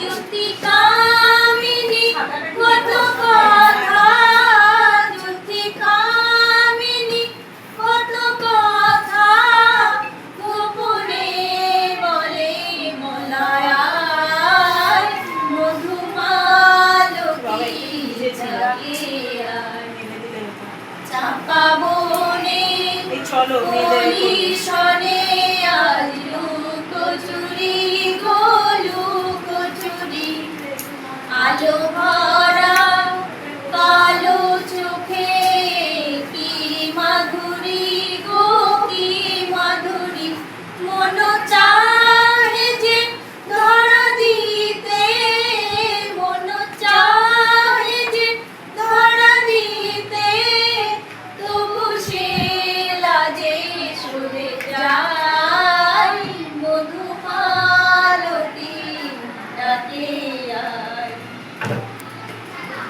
যুক্তি কামিনী কত কথা, যুক্তি কামিনী কত কথা, গোপনে বলে মলায়ায়, মধুমালতী জাগে আয়। চাপা বনে কলিশনে আজ লুকোচুরি গো লুকোচুরি, আলো ভরা কালো চোখে কি মাধুরী গো কি মাধুরী, মন চাহে যে ধরা দিতে, মন চাহে যে ধরা দিতে, তবু সে লাজে সরে যায়।